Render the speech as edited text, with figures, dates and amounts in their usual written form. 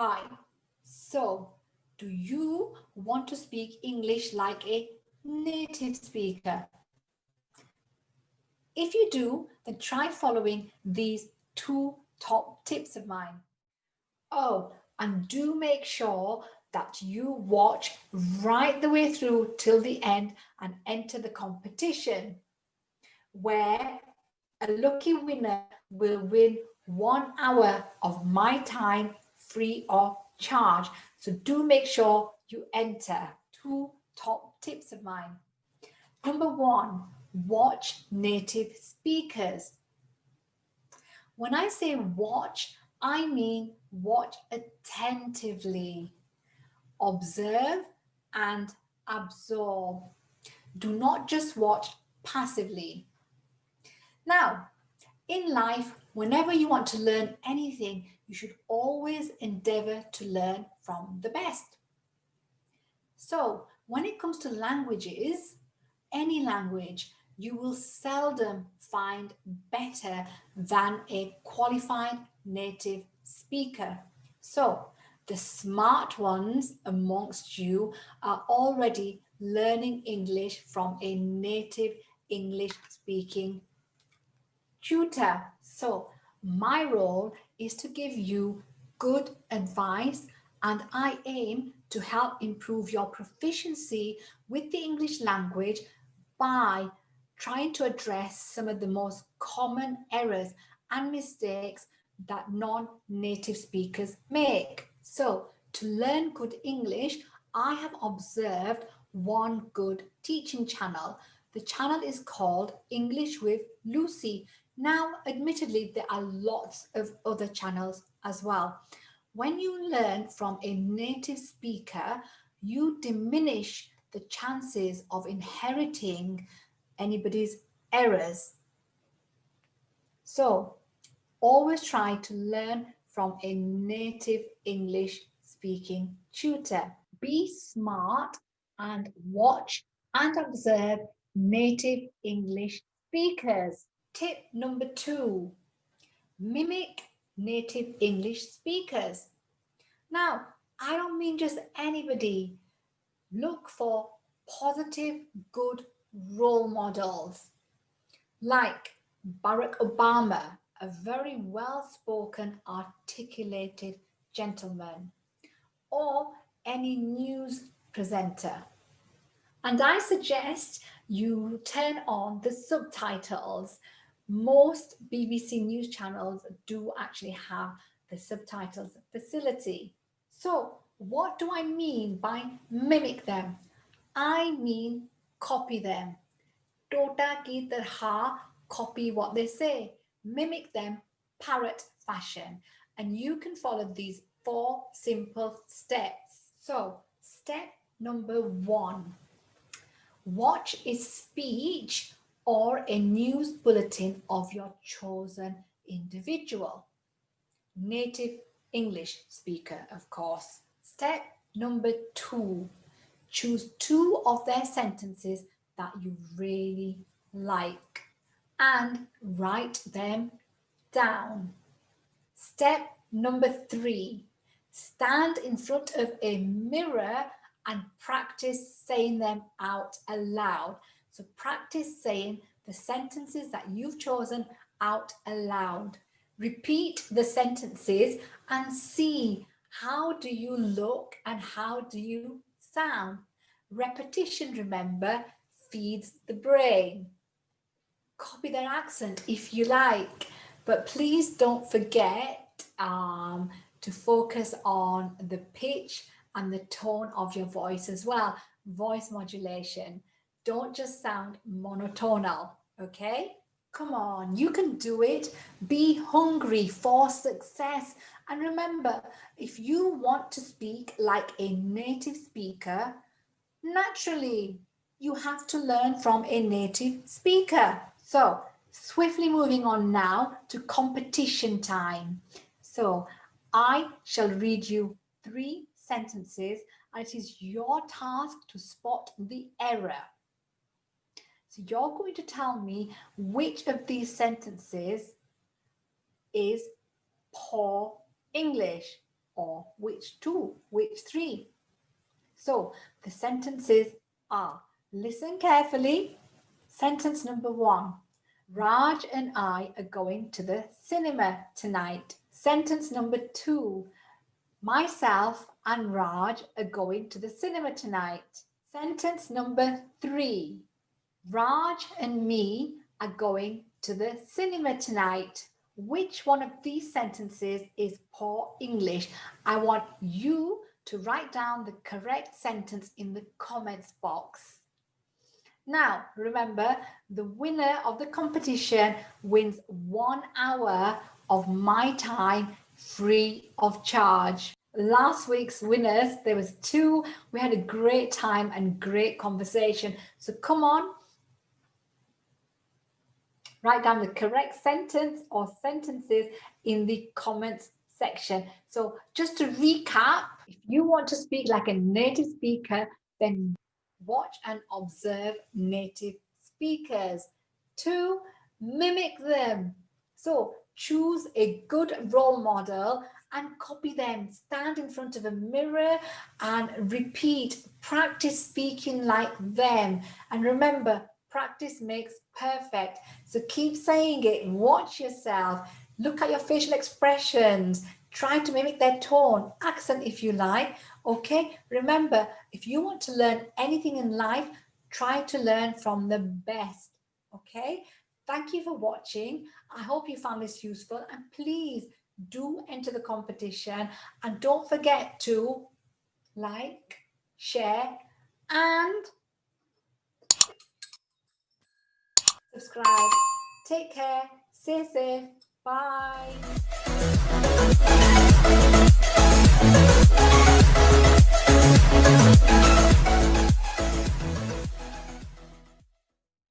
Hi, so do you want to speak English like a native speaker? If you do, then try following these two top tips of mine. Oh, and do make sure that you watch right the way through till the end and enter the competition, where a lucky winner will win 1 hour of my time free of charge. So do make sure you enter. Two top tips of mine. Number one, watch native speakers. When I say watch, I mean watch attentively. Observe and absorb. Do not just watch passively. Now, in life, whenever you want to learn anything, you should always endeavor to learn from the best. So, when it comes to languages, any language, you will seldom find better than a qualified native speaker. So, the smart ones amongst you are already learning English from a native English speaking tutor. So, my role is to give you good advice, and I aim to help improve your proficiency with the English language by trying to address some of the most common errors and mistakes that non native speakers make. So, to learn good English, I have observed one good teaching channel. The channel is called English with Lucy. Now, admittedly, there are lots of other channels as well. When you learn from a native speaker, you diminish the chances of inheriting anybody's errors. So, always try to learn from a native English speaking tutor. Be smart and watch and observe native English speakers. Tip number two, mimic native English speakers. Now, I don't mean just anybody. Look for positive, good role models like Barack Obama, a very well spoken, articulated gentleman, or any news presenter. And I suggest you turn on the subtitles. Most BBC News channels do actually have the subtitles facility. So, what do I mean by mimic them? I mean copy them. Tota ki tarha, copy what they say. Mimic them parrot fashion. And you can follow these 4 simple steps. So, step number 1. Watch a speech or a news bulletin of your chosen individual. Native English speaker, of course. Step number 2. Choose 2 of their sentences that you really like and write them down. Step number 3. Stand in front of a mirror and practice saying them out aloud. So practice saying the sentences that you've chosen out aloud. Repeat the sentences and see how do you look and how do you sound. Repetition, remember, feeds the brain. Copy their accent if you like, but please don't forget to focus on the pitch and the tone of your voice as well. Voice modulation. Don't just sound monotonal, okay? Come on, you can do it. Be hungry for success. And remember, if you want to speak like a native speaker, naturally, you have to learn from a native speaker. So, swiftly moving on now to competition time. So, I shall read you 3 sentences and it is your task to spot the error. So, you're going to tell me which of these sentences is poor English. or which two, which three. So the sentences are, listen carefully. Sentence number 1. Raj and I are going to the cinema tonight. Sentence number 2. Myself and Raj are going to the cinema tonight. Sentence number 3. Raj and me are going to the cinema tonight. Which one of these sentences is poor English? I want you to write down the correct sentence in the comments box. Now, remember, the winner of the competition wins 1 hour of my time free of charge. Last week's winners, there was 2. We had a great time and great conversation. So come on, write down the correct sentence or sentences in the comments section. So just to recap, if you want to speak like a native speaker, then watch and observe native speakers. 2, mimic them. So choose a good role model and copy them. Stand in front of a mirror and repeat. Practice speaking like them. And remember, practice makes perfect. So keep saying it. Watch yourself. Look at your facial expressions. Try to mimic their tone, accent if you like. Okay, remember, if you want to learn anything in life, try to learn from the best. Okay, thank you for watching. I hope you found this useful, and please do enter the competition, and don't forget to like, share, and subscribe. Take care, stay safe, bye.